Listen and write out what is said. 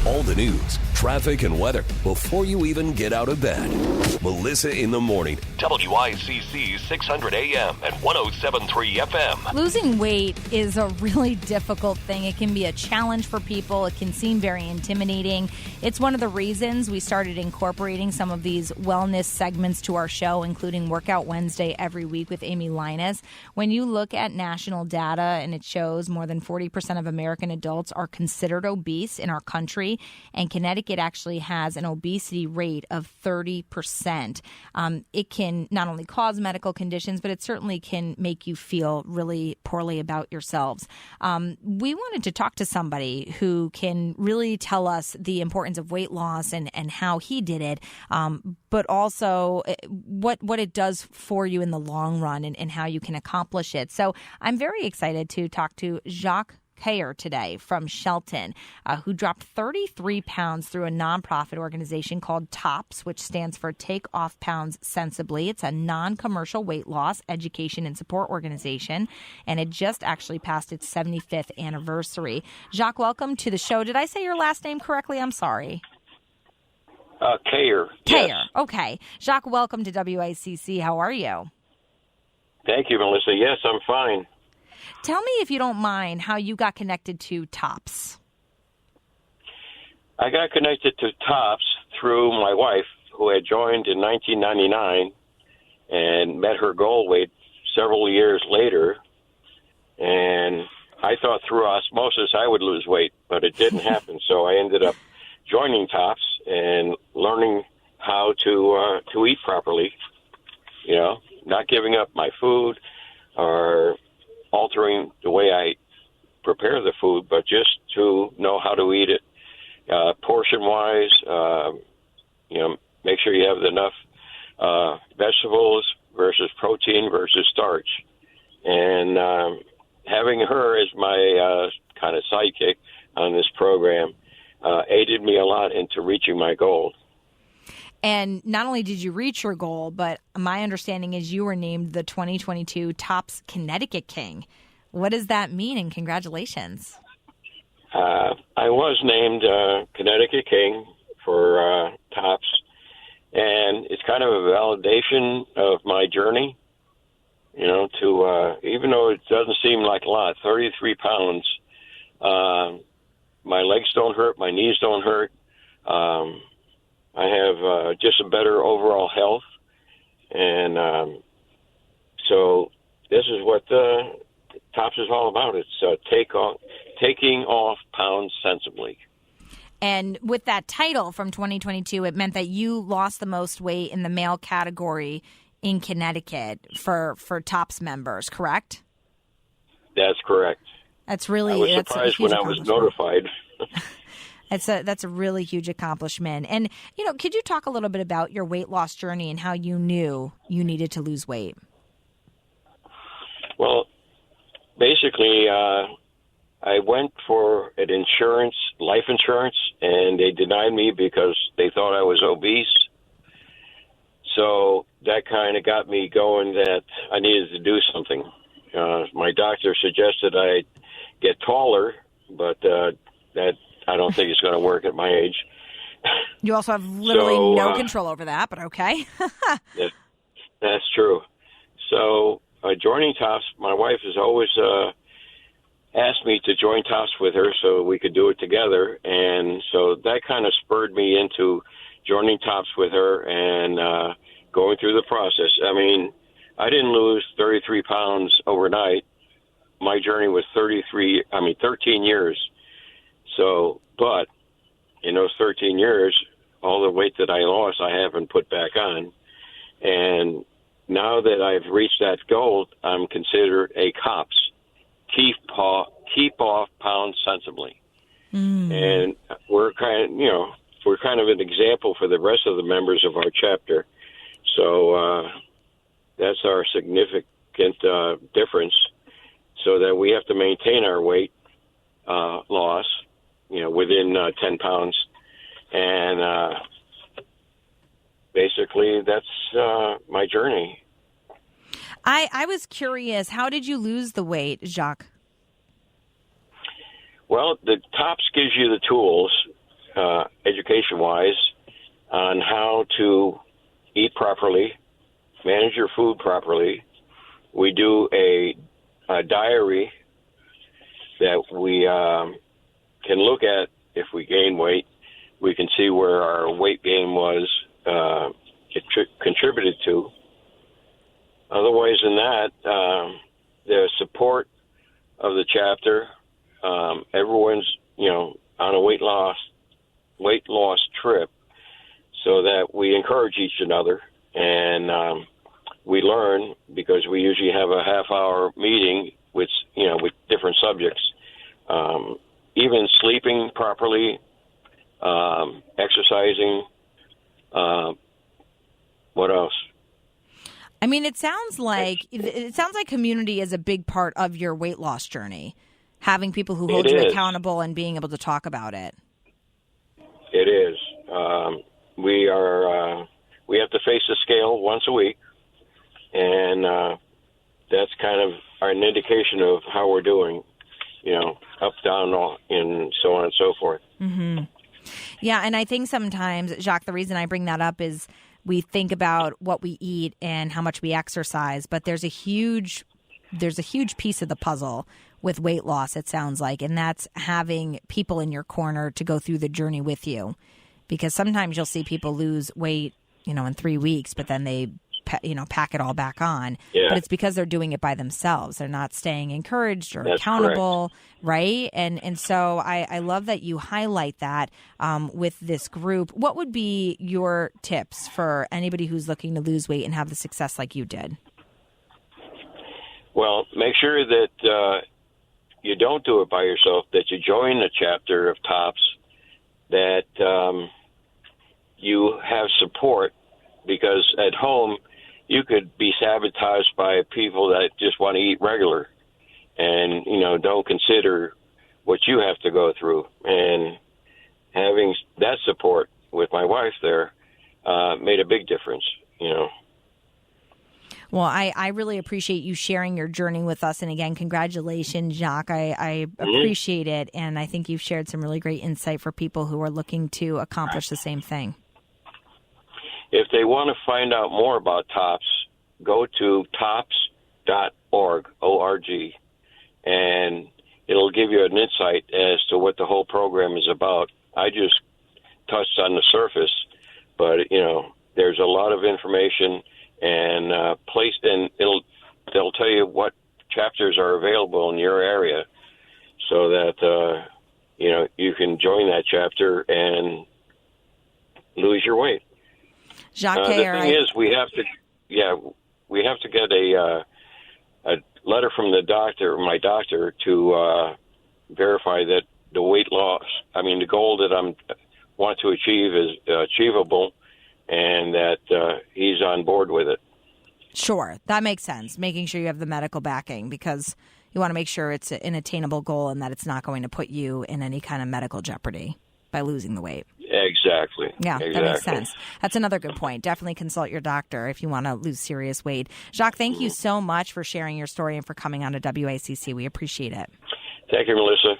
All the news, traffic, and weather before you even get out of bed. Melissa in the Morning. WICC 600 AM and 107.3 FM. Losing weight is a really difficult thing. It can be a challenge for people. It can seem very intimidating. It's one of the reasons we started incorporating some of these wellness segments to our show, including Workout Wednesday every week with Amy Linus. When you look at national data, and it shows more than 40% of American adults are considered obese in our country, and Connecticut actually has an obesity rate of 30%. It can not only cause medical conditions, but it certainly can make you feel really poorly about yourselves. We wanted to talk to somebody who can really tell us the importance of weight loss and how he did it, but also what it does for you in the long run and how you can accomplish it. So I'm very excited to talk to Jacques Cayer today from Shelton, who dropped 33 pounds through a nonprofit organization called TOPS, which stands for Take Off Pounds Sensibly. It's a non-commercial weight loss, education, and support organization, and it just actually passed its 75th anniversary. Jacques, welcome to the show. Did I say your last name correctly? I'm sorry. Cayer. Cayer. Yes. Okay. Jacques, welcome to WICC. How are you? Thank you, Melissa. Yes, I'm fine. Tell me, if you don't mind, how you got connected to TOPS. I got connected to TOPS through my wife, who had joined in 1999 and met her goal weight several years later. And I thought through osmosis I would lose weight, but it didn't happen. So I ended up joining TOPS and learning how to eat properly, not giving up my food or altering the way I prepare the food, but just to know how to eat it portion-wise. Make sure you have enough vegetables versus protein versus starch. And having her as my kind of sidekick on this program aided me a lot into reaching my goal. And not only did you reach your goal, but my understanding is you were named the 2022 TOPS Connecticut King. What does that mean? And congratulations. I was named Connecticut King for TOPS, and it's kind of a validation of my journey, to even though it doesn't seem like a lot, 33 pounds, my legs don't hurt, my knees don't hurt. I have just a better overall health, and so this is what TOPS is all about. It's taking off pounds sensibly. And with that title from 2022, it meant that you lost the most weight in the male category in Connecticut for TOPS members, correct? That's correct. That's really. I was surprised when I was notified. That's a really huge accomplishment. And, could you talk a little bit about your weight loss journey and how you knew you needed to lose weight? Well, basically, I went for an life insurance, and they denied me because they thought I was obese. So that kind of got me going that I needed to do something. My doctor suggested I get taller, but that I don't think it's going to work at my age. You also have literally no control over that, but okay. That's true. So joining TOPS, my wife has always asked me to join TOPS with her so we could do it together. And so that kind of spurred me into joining TOPS with her and going through the process. I mean, I didn't lose 33 pounds overnight. My journey was 13 years. So, but in those 13 years, all the weight that I lost, I haven't put back on. And now that I've reached that goal, I'm considered a COPS, keep off pounds sensibly. And we're kind of an example for the rest of the members of our chapter. So that's our significant difference, so that we have to maintain our weight loss, within 10 pounds. And basically, that's my journey. I was curious, how did you lose the weight, Jacques? Well, the TOPS gives you the tools. education-wise, on how to eat properly, manage your food properly. We do a diary that we can look at if we gain weight. We can see where our weight gain was contributed to. Otherwise than that, the support of the chapter, everyone's, on a weight loss trip, so that we encourage each other, and we learn, because we usually have a half-hour meeting with different subjects. Even sleeping properly, exercising. What else? I mean, it sounds like community is a big part of your weight loss journey. Having people who hold you accountable and being able to talk about it. It is. We have to face the scale once a week, and that's kind of an indication of how we're doing. Up, down, and so on and so forth. Mm-hmm. Yeah, and I think sometimes, Jacques, the reason I bring that up is we think about what we eat and how much we exercise, but there's a huge piece of the puzzle with weight loss, it sounds like, and that's having people in your corner to go through the journey with you. Because sometimes you'll see people lose weight, in 3 weeks, but then they pack it all back on. Yeah. But it's because they're doing it by themselves. They're not staying encouraged or That's accountable, correct. Right? And so I love that you highlight that with this group. What would be your tips for anybody who's looking to lose weight and have the success like you did? Well, make sure that you don't do it by yourself, that you join a chapter of TOPS, that you have support, because at home you could be sabotaged by people that just want to eat regular and, don't consider what you have to go through. And having that support with my wife there made a big difference, Well, I really appreciate you sharing your journey with us. And again, congratulations, Jacques. I appreciate it. And I think you've shared some really great insight for people who are looking to accomplish the same thing. If they want to find out more about TOPS, go to tops.org, O-R-G, and it'll give you an insight as to what the whole program is about. I just touched on the surface, but, there's a lot of information and they'll tell you what chapters are available in your area, so that, you can join that chapter and lose your weight. Jacques Cayer, the thing is, we have to get a letter from my doctor, to verify that the weight loss, the goal that I want to achieve is achievable, and that he's on board with it. Sure, that makes sense. Making sure you have the medical backing, because you want to make sure it's an attainable goal and that it's not going to put you in any kind of medical jeopardy by losing the weight. Exactly. Yeah, That makes sense. That's another good point. Definitely consult your doctor if you want to lose serious weight. Jacques, thank you so much for sharing your story and for coming on to WICC. We appreciate it. Thank you, Melissa.